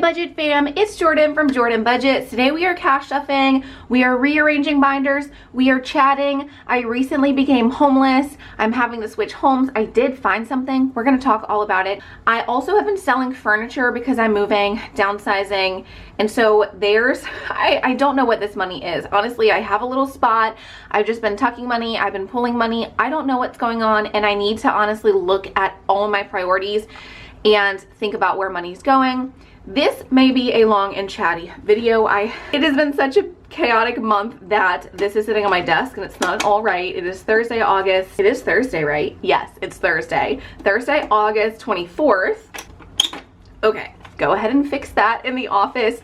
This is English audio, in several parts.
Budget fam, it's Jordan from Jordan Budget. Today we are cash stuffing, we are rearranging binders, we are chatting. I recently became homeless. I'm having to switch homes. I did find something. We're gonna talk all about it. I also have been selling furniture because I'm moving, downsizing, and so I don't know what this money is. Honestly, I have a little spot. I've just been tucking money, I've been pulling money. I don't know what's going on, and I need to honestly look at all my priorities and think about where money's going. This may be a long and chatty video. It has been such a chaotic month that this is sitting on my desk and it's not all right. It is Thursday, August. It is Thursday, right? Yes, it's Thursday. Thursday, August 24th. Okay, go ahead and fix that in the office.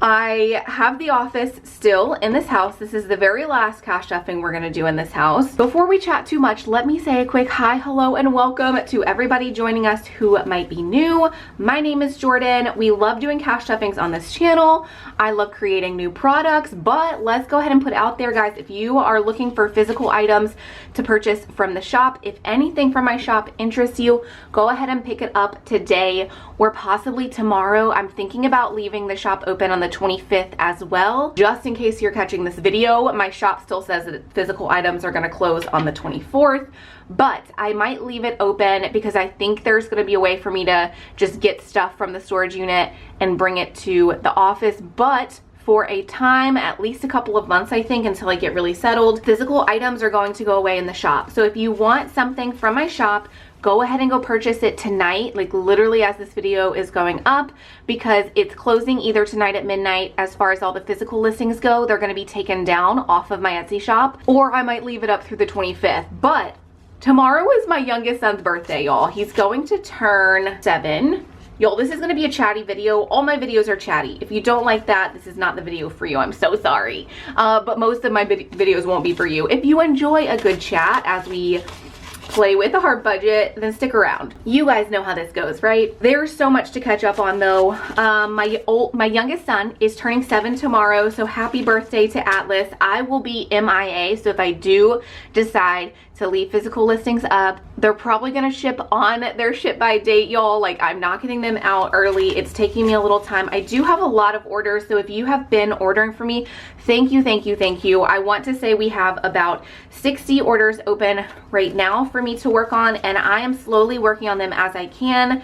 I have the office still in this house. This is the very last cash stuffing we're gonna do in this house. Before we chat too much, let me say a quick hi, hello, and welcome to everybody joining us who might be new. My name is Jordan. We love doing cash stuffings on this channel. I love creating new products, but let's go ahead and put it out there, guys. If you are looking for physical items to purchase from the shop, if anything from my shop interests you, go ahead and pick it up today or possibly tomorrow. I'm thinking about leaving the shop open on the 25th as well. Just in case you're catching this video, my shop still says that physical items are gonna close on the 24th, but I might leave it open because I think there's gonna be a way for me to just get stuff from the storage unit and bring it to the office, but for a time, at least a couple of months, I think, until I get really settled, physical items are going to go away in the shop. So if you want something from my shop, go ahead and go purchase it tonight, like literally as this video is going up, because it's closing either tonight at midnight. As far as all the physical listings go, they're gonna be taken down off of my Etsy shop, or I might leave it up through the 25th. But tomorrow is my youngest son's birthday, y'all. He's going to turn 7. Y'all, this is gonna be a chatty video. All my videos are chatty. If you don't like that, this is not the video for you. I'm so sorry. But most of my videos won't be for you. If you enjoy a good chat as we play with a hard budget, then stick around. You guys know how this goes, right? There's so much to catch up on though. My youngest son is turning 7 tomorrow, so happy birthday to Atlas. I will be MIA, so if I do decide to leave physical listings up, they're probably gonna ship on their ship by date, y'all. Like, I'm not getting them out early. It's taking me a little time. I do have a lot of orders, so if you have been ordering for me, thank you, thank you, thank you. I want to say we have about 60 orders open right now for me to work on, and I am slowly working on them as I can.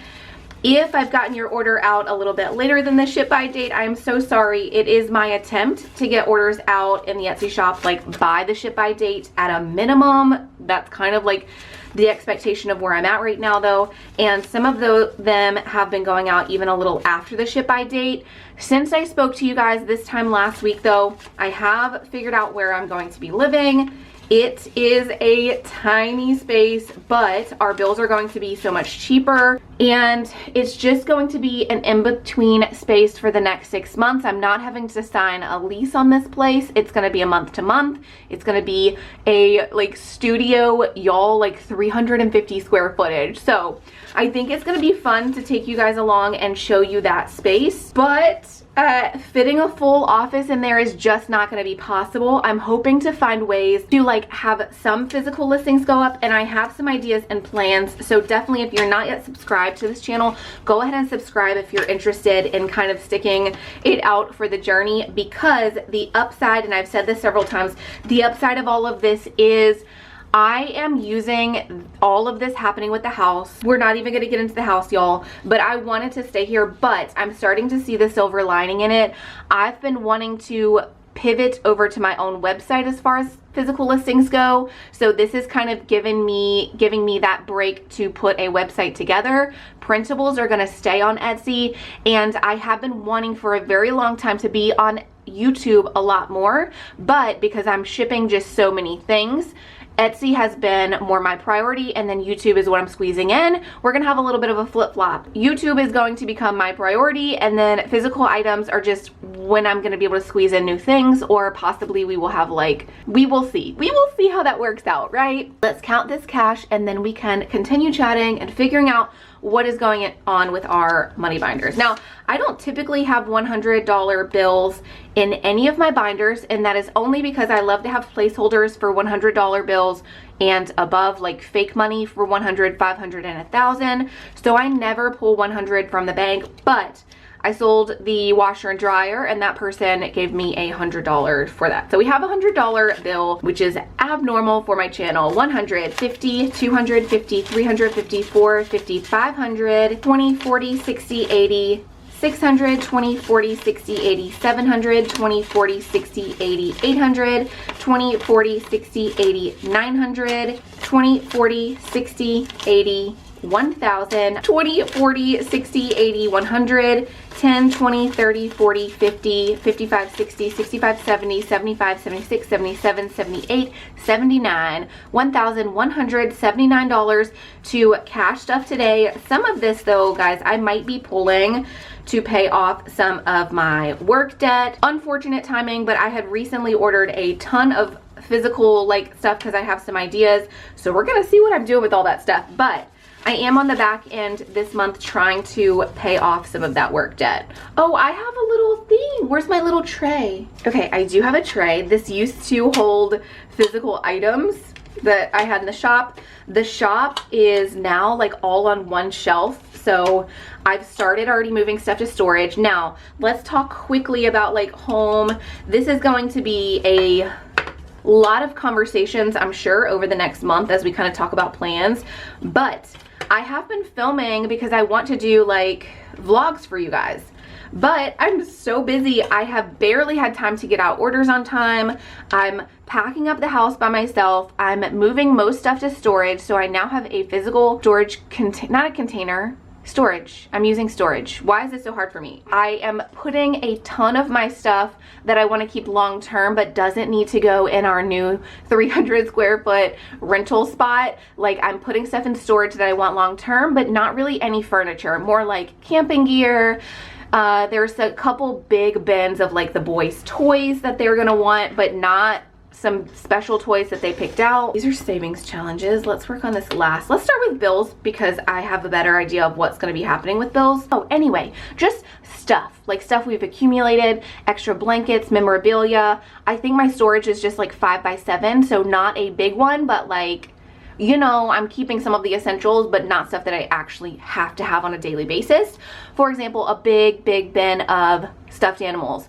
If I've gotten your order out a little bit later than the ship by date, I am so sorry. It is my attempt to get orders out in the Etsy shop like by the ship by date at a minimum. That's kind of like the expectation of where I'm at right now though. And some of them have been going out even a little after the ship by date. Since I spoke to you guys this time last week though, I have figured out where I'm going to be living. It is a tiny space, but our bills are going to be so much cheaper, and it's just going to be an in-between space for the next 6 months. I'm not having to sign a lease on this place. It's gonna be a month to month. It's gonna be a like studio, y'all, like 350 square footage. So I think it's gonna be fun to take you guys along and show you that space, but fitting a full office in there is just not going to be possible. I'm hoping to find ways to like have some physical listings go up, and I have some ideas and plans. So definitely, if you're not yet subscribed to this channel, go ahead and subscribe if you're interested in kind of sticking it out for the journey, because the upside, and I've said this several times, the upside of all of this is I am using all of this happening with the house. We're not even gonna get into the house, y'all, but I wanted to stay here, but I'm starting to see the silver lining in it. I've been wanting to pivot over to my own website as far as physical listings go. So this is kind of giving me that break to put a website together. Printables are gonna stay on Etsy, and I have been wanting for a very long time to be on YouTube a lot more, but because I'm shipping just so many things, Etsy has been more my priority, and then YouTube is what I'm squeezing in. We're gonna have a little bit of a flip-flop. YouTube is going to become my priority, and then physical items are just when I'm gonna be able to squeeze in new things, or possibly we will have like, we will see how that works out, right? Let's count this cash, and then we can continue chatting and figuring out what is going on with our money binders. Now, I don't typically have $100 bills in any of my binders, and that is only because I love to have placeholders for $100 bills and above, like fake money for 100, 500, and 1,000. So I never pull 100 from the bank, but I sold the washer and dryer, and that person gave me $100 for that. So we have a $100 bill, which is abnormal for my channel. 150, 250, 350, 450, 500, 20, 40, 60, 80, 600, 20, 40, 60, 80, 700, 20, 40, 60, 80, 800, 20, 40, 60, 80, 900, 20, 40, 60, 80, 1000, 20, 40, 60, 80, 100, 10, 20, 30, 40, 50, 55, 60, 65, 70, 75, 76, 77, 78, 79, $1,179 to cash stuff today. Some of this though, guys, I might be pulling to pay off some of my work debt. Unfortunate timing, but I had recently ordered a ton of physical like stuff because I have some ideas. So we're gonna see what I'm doing with all that stuff. But I am on the back end this month trying to pay off some of that work debt. Oh, I have a little thing. Where's my little tray? Okay, I do have a tray. This used to hold physical items that I had in the shop. The shop is now like all on one shelf. So I've started already moving stuff to storage. Now, let's talk quickly about like home. This is going to be a lot of conversations, I'm sure, over the next month as we kind of talk about plans. But I have been filming because I want to do like vlogs for you guys. But I'm so busy, I have barely had time to get out orders on time. I'm packing up the house by myself. I'm moving most stuff to storage. So I now have a physical storage, not a container, storage. I'm using storage. Why is this so hard for me? I am putting a ton of my stuff that I want to keep long term but doesn't need to go in our new 300 square foot rental spot. Like, I'm putting stuff in storage that I want long term, but not really any furniture, more like camping gear. There's a couple big bins of like the boys' toys that they're gonna want, but not some special toys that they picked out. These are savings challenges. Let's work on this last. Let's start with bills because I have a better idea of what's going to be happening with bills. Oh, anyway, just stuff, like stuff we've accumulated, extra blankets, memorabilia. I think my storage is just like 5 by 7, so not a big one, but like, you know, I'm keeping some of the essentials, but not stuff that I actually have to have on a daily basis. For example, a big bin of stuffed animals.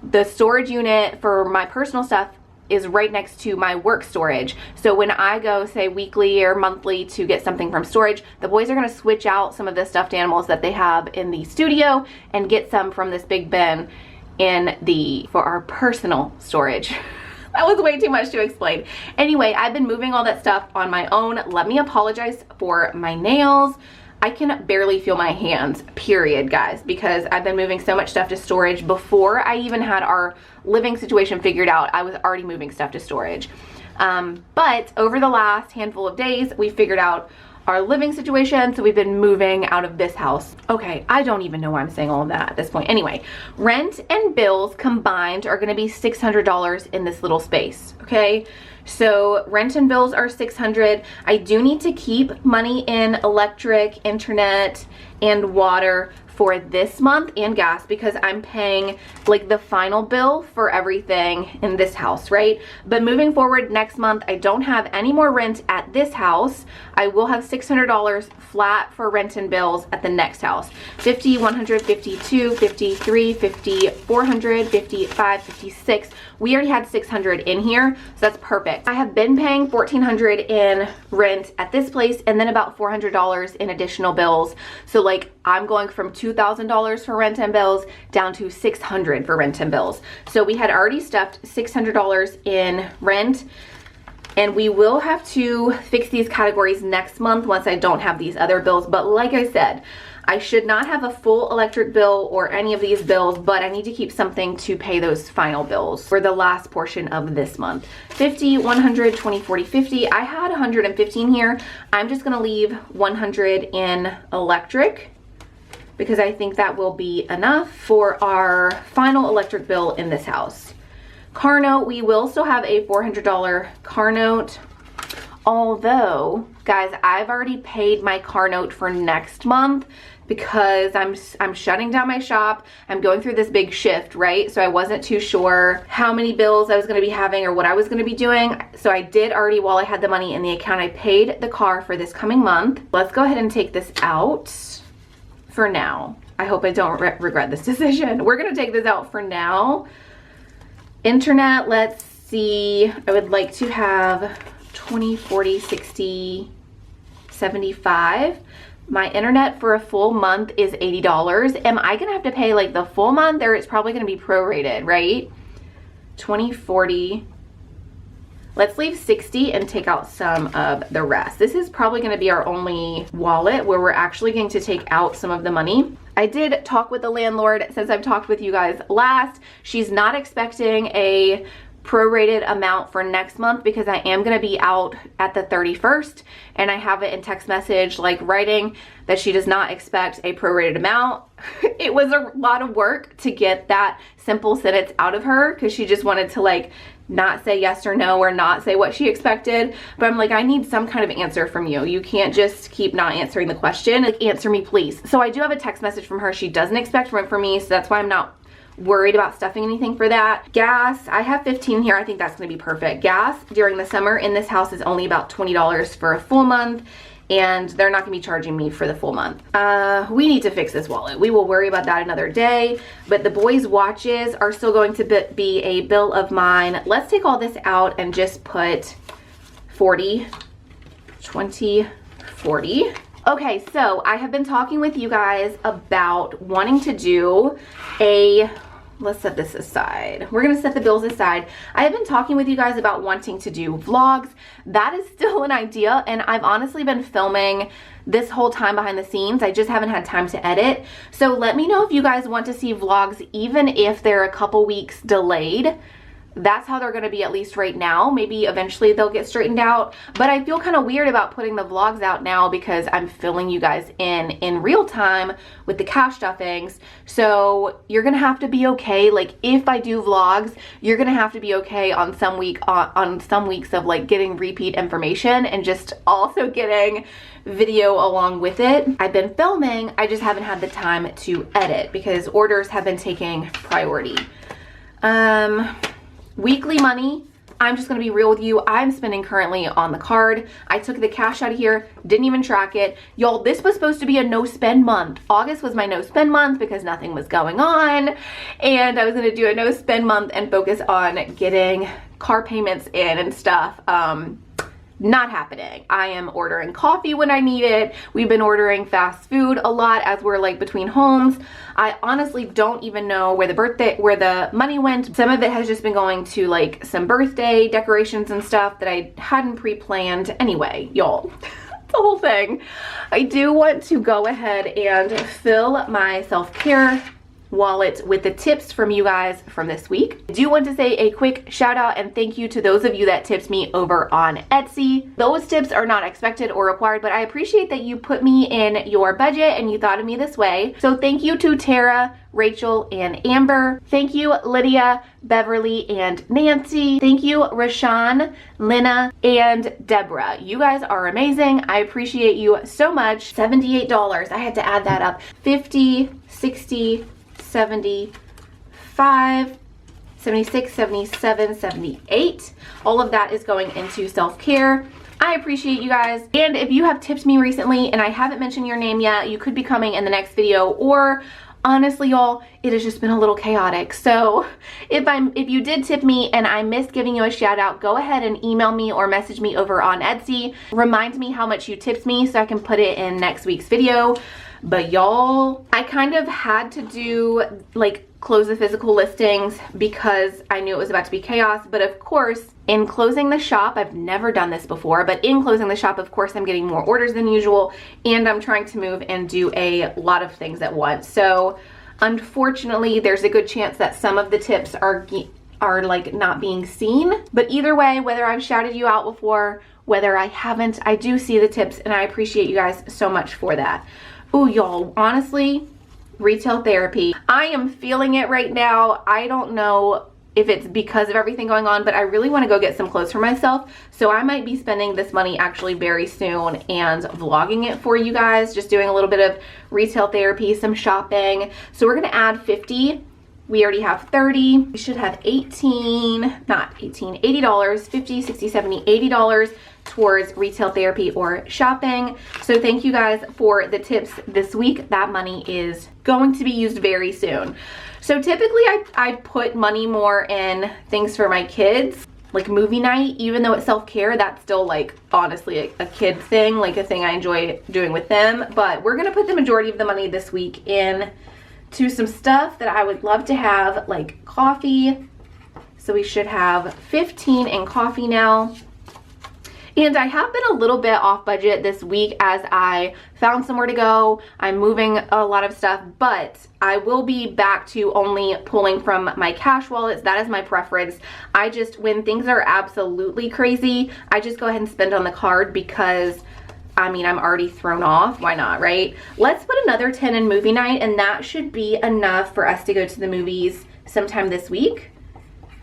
The storage unit for my personal stuff is right next to my work storage. So when I go, say, weekly or monthly to get something from storage, the boys are gonna switch out some of the stuffed animals that they have in the studio and get some from this big bin for our personal storage. That was way too much to explain. Anyway, I've been moving all that stuff on my own. Let me apologize for my nails. I can barely feel my hands, period, guys, because I've been moving so much stuff to storage. Before I even had our living situation figured out, I was already moving stuff to storage. But over the last handful of days, we figured out our living situation, so we've been moving out of this house. Okay, I don't even know why I'm saying all of that at this point. Anyway, rent and bills combined are gonna be $600 in this little space, okay? So rent and bills are $600. I do need to keep money in electric, internet, and water for this month and gas because I'm paying like the final bill for everything in this house, right? But moving forward next month, I don't have any more rent at this house. I will have $600 flat for rent and bills at the next house. 50, 100, 52, 53, 50, 400, 55, 56. We already had 600 in here, so that's perfect. I have been paying $1,400 in rent at this place and then about $400 in additional bills. So like I'm going from $2,000 for rent and bills down to $600 for rent and bills. So we had already stuffed $600 in rent, and we will have to fix these categories next month once I don't have these other bills. But like I said, I should not have a full electric bill or any of these bills, but I need to keep something to pay those final bills for the last portion of this month. 50, 100, 20, 40, 50. I had 115 here. I'm just gonna leave 100 in electric because I think that will be enough for our final electric bill in this house. Car note, we will still have a $400 car note. Although, guys, I've already paid my car note for next month because I'm shutting down my shop. I'm going through this big shift, right? So I wasn't too sure how many bills I was gonna be having or what I was gonna be doing. So I did already, while I had the money in the account, I paid the car for this coming month. Let's go ahead and take this out for now. I hope I don't regret this decision. We're gonna take this out for now. Internet, let's see. I would like to have 20, 40, 60, 75. My internet for a full month is $80. Am I gonna have to pay like the full month, or it's probably gonna be prorated, right? 20, 40. Let's leave 60 and take out some of the rest. This is probably gonna be our only wallet where we're actually going to take out some of the money. I did talk with the landlord since I've talked with you guys last. She's not expecting a prorated amount for next month because I am going to be out at the 31st, and I have it in text message like writing that she does not expect a prorated amount. It was a lot of work to get that simple sentence out of her because she just wanted to like not say yes or no or not say what she expected. But I'm like, I need some kind of answer from you. You can't just keep not answering the question. Like, answer me please. So I do have a text message from her. She doesn't expect rent from me, so that's why I'm not worried about stuffing anything for that. Gas, I have 15 here. I think that's gonna be perfect. Gas during the summer in this house is only about $20 for a full month, and they're not gonna be charging me for the full month. We need to fix this wallet. We will worry about that another day, but the boys' watches are still going to be a bill of mine. Let's take all this out and just put 40, 20, 40. Okay, so I have been talking with you guys about wanting to do a, let's set this aside. We're gonna set the bills aside. I have been talking with you guys about wanting to do vlogs. That is still an idea, and I've honestly been filming this whole time behind the scenes. I just haven't had time to edit. So let me know if you guys want to see vlogs, even if they're a couple weeks delayed. That's how they're going to be, at least right now. Maybe eventually they'll get straightened out, but I feel kind of weird about putting the vlogs out now because I'm filling you guys in real time with the cash stuffings. So you're gonna have to be okay. Like, if I do vlogs, you're gonna have to be okay on some weeks of like getting repeat information and just also getting video along with it. I've been filming, I just haven't had the time to edit because orders have been taking priority. Weekly money, I'm just gonna be real with you. I'm spending currently on the card. I took the cash out of here, didn't even track it. Y'all, this was supposed to be a no spend month. August was my no spend month because nothing was going on. And I was gonna do a no spend month and focus on getting car payments in and stuff. Not happening. I am ordering coffee when I need it. We've been ordering fast food a lot as we're like between homes. I honestly don't even know where the money went. Some of it has just been going to like some birthday decorations and stuff that I hadn't pre-planned. Anyway, y'all, the whole thing. I do want to go ahead and fill my self-care wallet with the tips from you guys from this week. I do want to say a quick shout out and thank you to those of you that tipped me over on Etsy. Those tips are not expected or required, but I appreciate that you put me in your budget and you thought of me this way. So thank you to Tara, Rachel, and Amber. Thank you, Lydia, Beverly, and Nancy. Thank you, Rashawn, Lena, and Deborah. You guys are amazing. I appreciate you so much. $78. I had to add that up. 50, 60, 75, 76, 77, 78. All of that is going into self-care. I appreciate you guys. And if you have tipped me recently and I haven't mentioned your name yet, you could be coming in the next video, or honestly, y'all, it has just been a little chaotic. So if you did tip me and I missed giving you a shout out, go ahead and email me or message me over on Etsy. Remind me how much you tipped me so I can put it in next week's video. But y'all, I kind of had to do like close the physical listings because I knew it was about to be chaos. But of course, in closing the shop, I've never done this before, but in closing the shop, of course, I'm getting more orders than usual, and I'm trying to move and do a lot of things at once. So unfortunately, there's a good chance that some of the tips are like not being seen. But either way, whether I've shouted you out before, whether I haven't, I do see the tips and I appreciate you guys so much for that. Oh, y'all, honestly, retail therapy. I am feeling it right now. I don't know if it's because of everything going on, but I really want to go get some clothes for myself. So I might be spending this money actually very soon and vlogging it for you guys, just doing a little bit of retail therapy, some shopping. So we're going to add 50 We already have 30. We should have 18, not 18, $80, 50, 60, 70, $80 towards retail therapy or shopping. So thank you guys for the tips this week. That money is going to be used very soon. So typically I put money more in things for my kids, like movie night, even though it's self-care, that's still like honestly a kid thing, like a thing I enjoy doing with them. But we're gonna put the majority of the money this week in to some stuff that I would love to have, like coffee. So we should have 15 in coffee now. And I have been a little bit off budget this week as I found somewhere to go. I'm moving a lot of stuff, but I will be back to only pulling from my cash wallets. That is my preference. I just, when things are absolutely crazy, I just go ahead and spend on the card because I mean, I'm already thrown off. Why not, right? Let's put another 10 in movie night, and that should be enough for us to go to the movies sometime this week.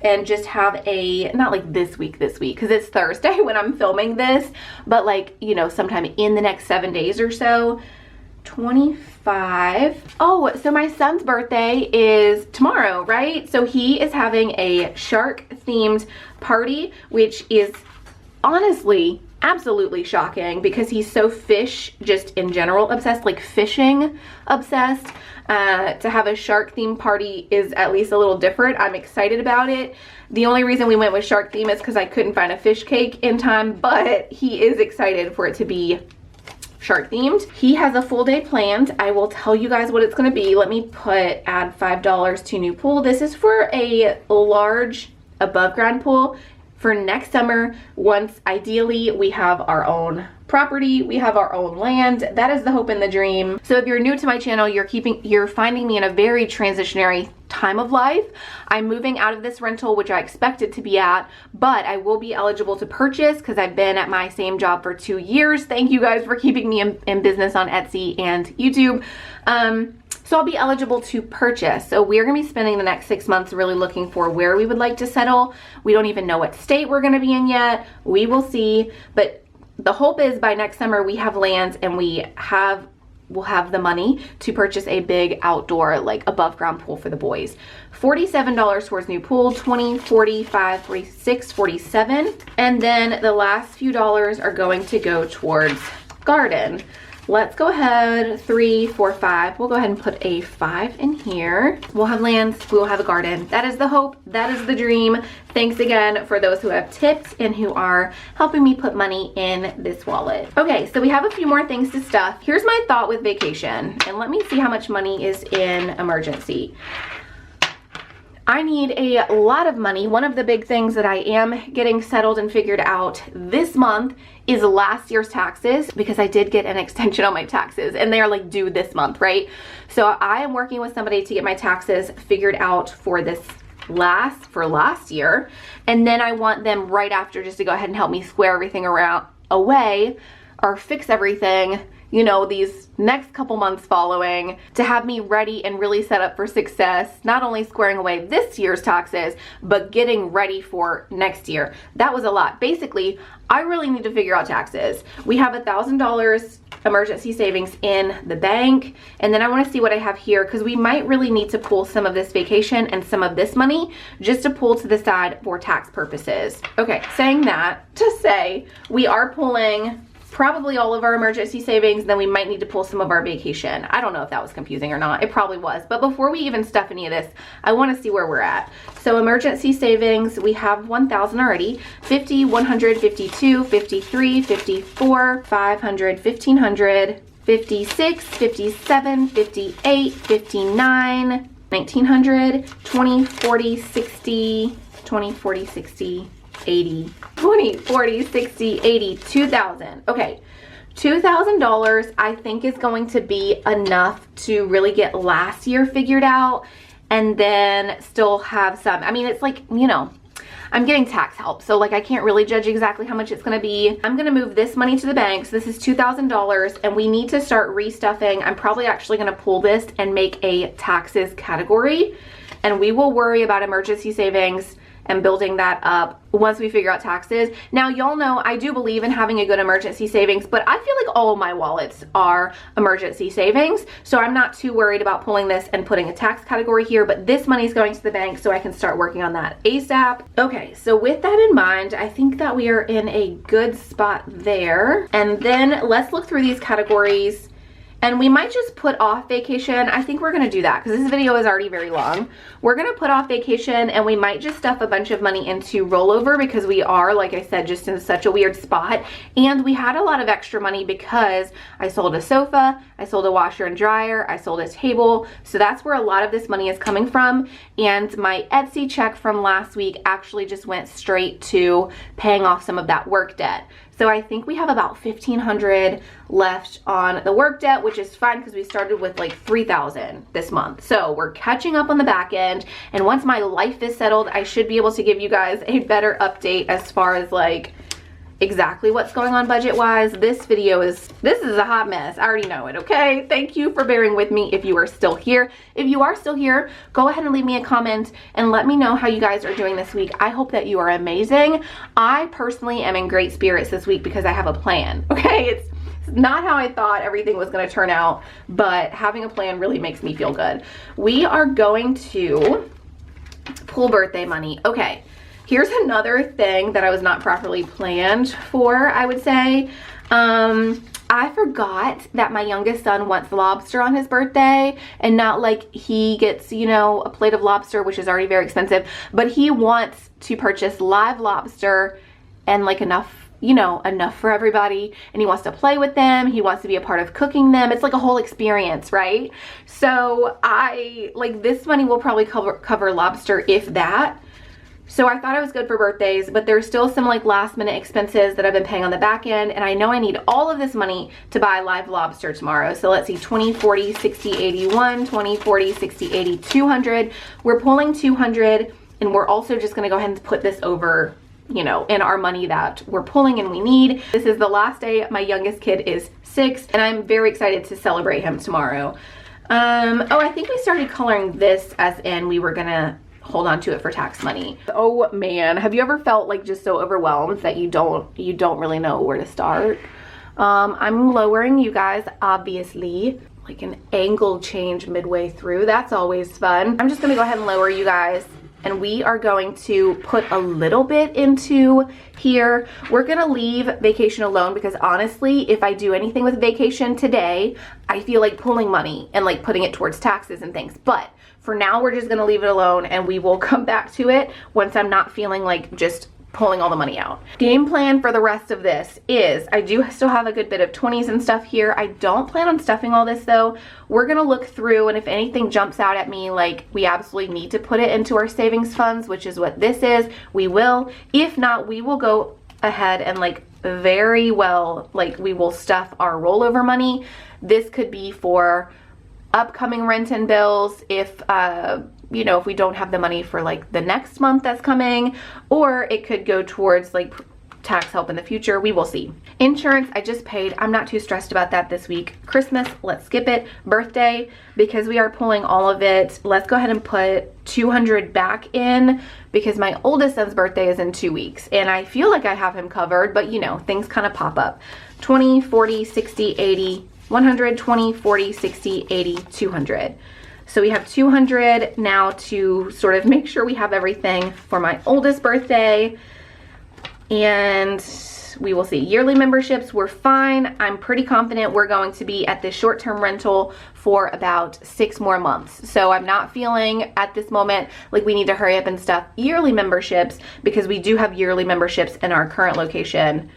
And just have a, not like this week, because it's Thursday when I'm filming this, but like, you know, sometime in the next 7 days or so. 25. Oh, so my son's birthday is tomorrow, right? So he is having a shark themed party, which is honestly absolutely shocking because he's so fish, just in general obsessed, like fishing obsessed. To have a shark theme party is at least a little different. I'm excited about it. The only reason we went with shark theme is because I couldn't find a fish cake in time, but he is excited for it to be shark themed. He has a full day planned. I will tell you guys what it's going to be. Let me add $5 to new pool. This is for a large above ground pool for next summer, once ideally we have our own property, we have our own land. That is the hope and the dream. So if you're new to my channel, you're finding me in a very transitionary time of life. I'm moving out of this rental, which I expected to be at, but I will be eligible to purchase because I've been at my same job for 2 years. Thank you guys for keeping me in business on Etsy and YouTube. So I'll be eligible to purchase. So we're gonna be spending the next 6 months really looking for where we would like to settle. We don't even know what state we're gonna be in yet. We will see, but the hope is by next summer we have land and we'll have the money to purchase a big outdoor, like above ground pool for the boys. $47 towards new pool, 20, 45, 46, 47. And then the last few dollars are going to go towards garden. Let's go ahead, 3, 4, 5. We'll go ahead and put a 5 in here. We'll have lands, we will have a garden. That is the hope, that is the dream. Thanks again for those who have tipped and who are helping me put money in this wallet. Okay, so we have a few more things to stuff. Here's my thought with vacation, and let me see how much money is in emergency. I need a lot of money. One of the big things that I am getting settled and figured out this month is last year's taxes, because I did get an extension on my taxes and they are like due this month, right? So I am working with somebody to get my taxes figured out for last year. And then I want them right after just to go ahead and help me square everything away or fix everything, you know, these next couple months following, to have me ready and really set up for success, not only squaring away this year's taxes, but getting ready for next year. That was a lot. Basically, I really need to figure out taxes. We have $1,000 emergency savings in the bank, and then I want to see what I have here because we might really need to pull some of this vacation and some of this money just to pull to the side for tax purposes. Okay, saying that to say we are pulling probably all of our emergency savings, then we might need to pull some of our vacation. I don't know if that was confusing or not. It probably was. But before we even stuff any of this, I want to see where we're at. So emergency savings, we have 1,000 already. 50, 100, 52, 53, 54, 500, 1,500, 56, 57, 58, 59, 1,900, 20, 40, 60, 20, 40, 60, 80, 20, 40, 60, 80, 2,000. Okay, $2,000 I think is going to be enough to really get last year figured out and then still have some. I mean, it's like, you know, I'm getting tax help, so like I can't really judge exactly how much it's gonna be. I'm gonna move this money to the bank, so this is $2,000, and we need to start restuffing. I'm probably actually gonna pull this and make a taxes category, and we will worry about emergency savings and building that up once we figure out taxes. Now, y'all know I do believe in having a good emergency savings, but I feel like all of my wallets are emergency savings, so I'm not too worried about pulling this and putting a tax category here, but this money is going to the bank so I can start working on that ASAP. Okay, so with that in mind, I think that we are in a good spot there. And then let's look through these categories. And we might just put off vacation. I think we're gonna do that because this video is already very long. We're gonna put off vacation and we might just stuff a bunch of money into rollover because we are, like I said, just in such a weird spot. And we had a lot of extra money because I sold a sofa, I sold a washer and dryer, I sold a table. So that's where a lot of this money is coming from. And my Etsy check from last week actually just went straight to paying off some of that work debt. So I think we have about $1,500 left on the work debt, which is fine because we started with like $3,000 this month. So we're catching up on the back end. And once my life is settled, I should be able to give you guys a better update as far as like exactly what's going on budget wise. This is a hot mess. I already know it, okay? Thank you for bearing with me if you are still here. If you are still here, go ahead and leave me a comment and let me know how you guys are doing this week. I hope that you are amazing. I personally am in great spirits this week because I have a plan, okay? It's not how I thought everything was going to turn out, but having a plan really makes me feel good. We are going to pull birthday money. Okay. Here's another thing that I was not properly planned for, I would say. I forgot that my youngest son wants lobster on his birthday, and not like he gets, you know, a plate of lobster, which is already very expensive, but he wants to purchase live lobster and like enough, you know, enough for everybody, and he wants to play with them. He wants to be a part of cooking them. It's like a whole experience, right? So this money will probably cover lobster, if that. So I thought it was good for birthdays, but there's still some like last minute expenses that I've been paying on the back end, and I know I need all of this money to buy live lobster tomorrow. So let's see, 20, 40, 60, 81, 20, 40, 60, 80, 200. We're pulling 200, and we're also just gonna go ahead and put this over, you know, in our money that we're pulling and we need. This is the last day my youngest kid is 6, and I'm very excited to celebrate him tomorrow. Oh, I think we started coloring this as in we were gonna hold on to it for tax money. Oh man, have you ever felt like just so overwhelmed that you don't really know where to start? I'm lowering you guys, obviously, like an angle change midway through. That's always fun. I'm just gonna go ahead and lower you guys, and we are going to put a little bit into here. We're gonna leave vacation alone because honestly, if I do anything with vacation today, I feel like pulling money and like putting it towards taxes and things. But for now, we're just gonna leave it alone, and we will come back to it once I'm not feeling like just pulling all the money out. Game plan for the rest of this is, I do still have a good bit of 20s and stuff here. I don't plan on stuffing all this though. We're gonna look through, and if anything jumps out at me like we absolutely need to put it into our savings funds, which is what this is, we will. If not, we will go ahead and like very well, like we will stuff our rollover money. This could be for upcoming rent and bills if you know, if we don't have the money for like the next month that's coming, or it could go towards like tax help in the future. We will see. Insurance, I just paid. I'm not too stressed about that this week. Christmas, let's skip it. Birthday, because we are pulling all of it, let's go ahead and put 200 back in because my oldest son's birthday is in 2 weeks, and I feel like I have him covered, but you know, things kind of pop up. 20, 40, 60, 80, 100, 20, 40, 60, 80, 200. So we have 200 now to sort of make sure we have everything for my oldest birthday. And we will see. Yearly memberships, we're fine. I'm pretty confident we're going to be at this short-term rental for about 6 more months. So I'm not feeling at this moment like we need to hurry up and stuff yearly memberships, because we do have yearly memberships in our current location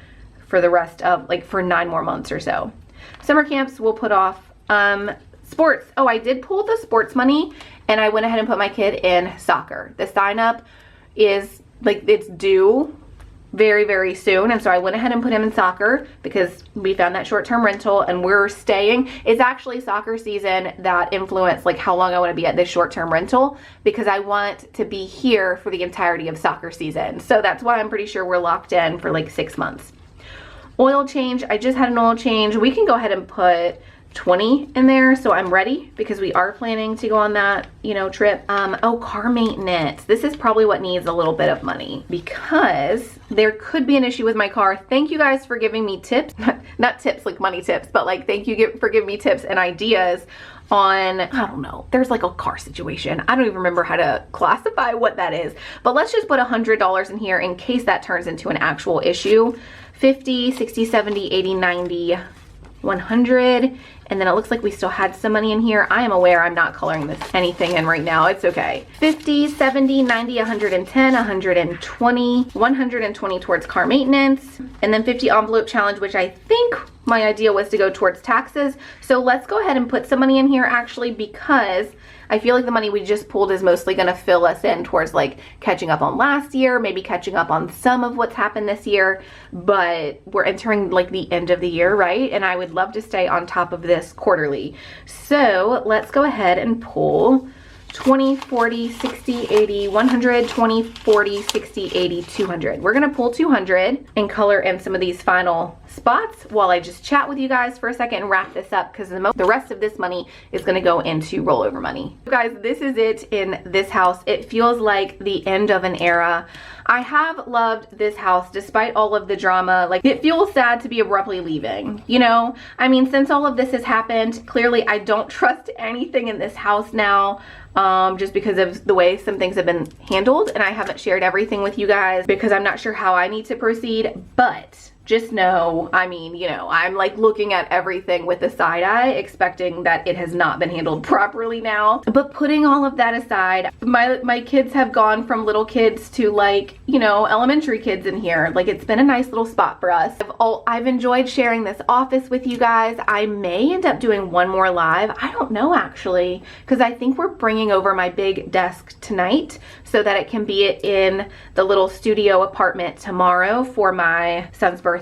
for the rest of, like, for 9 more months or so. Summer camps we'll put off. Sports. Oh, I did pull the sports money, and I went ahead and put my kid in soccer. The sign up is like, it's due very, very soon, and so I went ahead and put him in soccer because we found that short-term rental and we're staying. It's actually soccer season that influenced like how long I want to be at this short-term rental, because I want to be here for the entirety of soccer season. So that's why I'm pretty sure we're locked in for like 6 months. Oil change, I just had an oil change. We can go ahead and put 20 in there, so I'm ready because we are planning to go on that, you know, trip. Oh, car maintenance. This is probably what needs a little bit of money because there could be an issue with my car. Thank you guys for giving me tips, not tips like money tips, but like thank you for giving me tips and ideas on, I don't know, there's like a car situation. I don't even remember how to classify what that is, but let's just put $100 in here in case that turns into an actual issue. 50, 60, 70, 80, 90, 100, and then it looks like we still had some money in here. I am aware I'm not coloring this anything in right now. It's okay. 50, 70, 90, 110, 120, 120 towards car maintenance, and then 50 envelope challenge, which I think my idea was to go towards taxes. So let's go ahead and put some money in here actually, because I feel like the money we just pulled is mostly gonna fill us in towards like catching up on last year, maybe catching up on some of what's happened this year, but we're entering like the end of the year, right? And I would love to stay on top of this quarterly. So let's go ahead and pull 20, 40, 60, 80, 100, 20, 40, 60, 80, 200. We're gonna pull 200 and color in some of these final spots while I just chat with you guys for a second and wrap this up, because the rest of this money is gonna go into rollover money. Guys, this is it in this house. It feels like the end of an era. I have loved this house despite all of the drama. Like, it feels sad to be abruptly leaving, you know? I mean, since all of this has happened, clearly I don't trust anything in this house now. Just because of the way some things have been handled, and I haven't shared everything with you guys because I'm not sure how I need to proceed, but just know, I mean, you know, I'm like looking at everything with a side eye, expecting that it has not been handled properly now. But putting all of that aside, my kids have gone from little kids to like, you know, elementary kids in here. Like, it's been a nice little spot for us. I've enjoyed sharing this office with you guys. I may end up doing one more live. I don't know actually, because I think we're bringing over my big desk tonight so that it can be in the little studio apartment tomorrow for my son's birthday.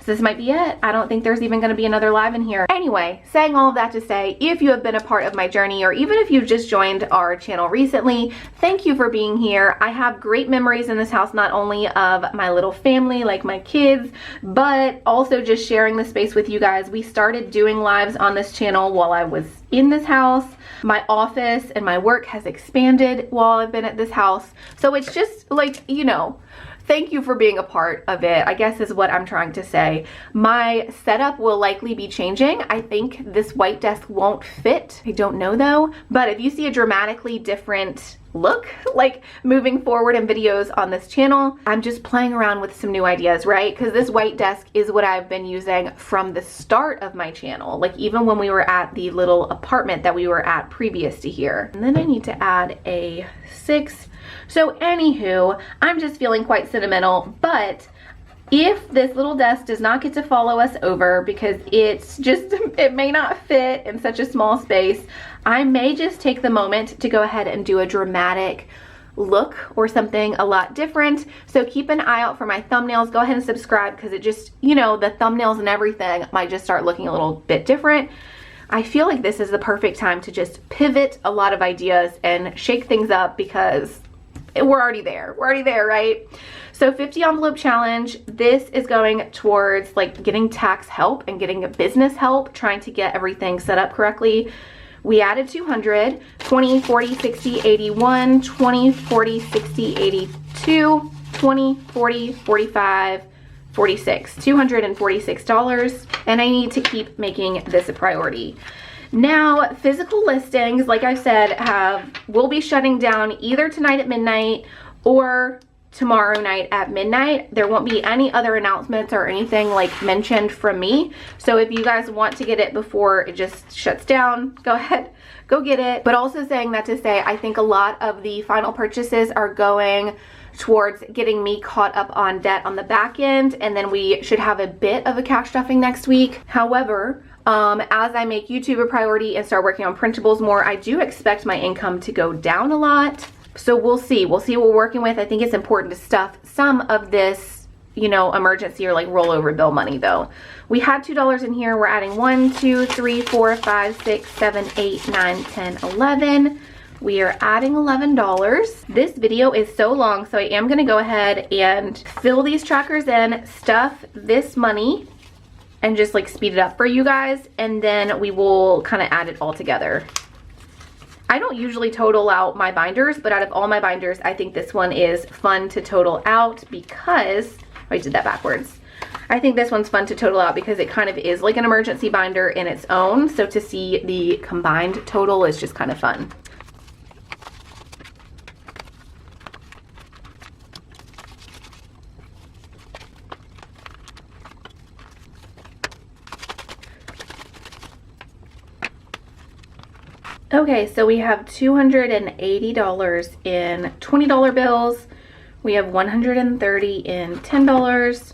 So this might be it. I don't think there's even going to be another live in here. Anyway, saying all of that to say, if you have been a part of my journey, or even if you've just joined our channel recently, thank you for being here. I have great memories in this house, not only of my little family, like my kids, but also just sharing the space with you guys. We started doing lives on this channel while I was in this house. My office and my work has expanded while I've been at this house. So it's just like, you know, thank you for being a part of it, I guess is what I'm trying to say. My setup will likely be changing. I think this white desk won't fit. I don't know though, but if you see a dramatically different look like moving forward in videos on this channel, I'm just playing around with some new ideas, right? Because this white desk is what I've been using from the start of my channel, like even when we were at the little apartment that we were at previous to here. And then I need to add a 6. So anywho, I'm just feeling quite sentimental, but if this little desk does not get to follow us over because it's just, it may not fit in such a small space, I may just take the moment to go ahead and do a dramatic look or something a lot different. So keep an eye out for my thumbnails. Go ahead and subscribe because it just, you know, the thumbnails and everything might just start looking a little bit different. I feel like this is the perfect time to just pivot a lot of ideas and shake things up because we're already there. We're already there, right? So 50 envelope challenge. This is going towards like getting tax help and getting a business help, trying to get everything set up correctly. We added 200, 20, 40, 60, 81, 20, 40, 60, 82, 20, 40, 45, 46, $246. And I need to keep making this a priority. Now, physical listings, like I said, will be shutting down either tonight at midnight or tomorrow night at midnight. There won't be any other announcements or anything like mentioned from me. So if you guys want to get it before it just shuts down, go ahead, go get it. But also saying that to say, I think a lot of the final purchases are going towards getting me caught up on debt on the back end, and then we should have a bit of a cash stuffing next week. However, as I make YouTube a priority and start working on printables more, I do expect my income to go down a lot. So we'll see what we're working with. I think it's important to stuff some of this, you know, emergency or like rollover bill money though. We had $2 in here. We're adding 1, 2, 3, 4, 5, 6, 7, 8, 9, 10, 11. We are adding $11. This video is so long, so I am gonna go ahead and fill these trackers in, stuff this money and just like speed it up for you guys, and then we will kind of add it all together. I don't usually total out my binders, but out of all my binders, I think this one is fun to total out because, I did that backwards. I think this one's fun to total out because it kind of is like an emergency binder in its own. So to see the combined total is just kind of fun. Okay, so we have $280 in $20 bills. We have $130 in $10,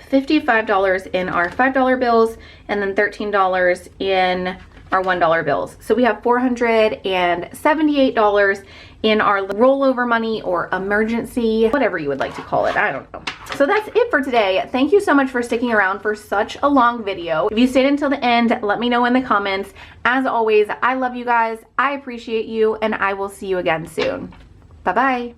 $55 in our $5 bills, and then $13 in our $1 bills. So we have $478 in our rollover money or emergency, whatever you would like to call it. I don't know. So that's it for today. Thank you so much for sticking around for such a long video. If you stayed until the end, let me know in the comments. As always, I love you guys. I appreciate you, and I will see you again soon. Bye-bye.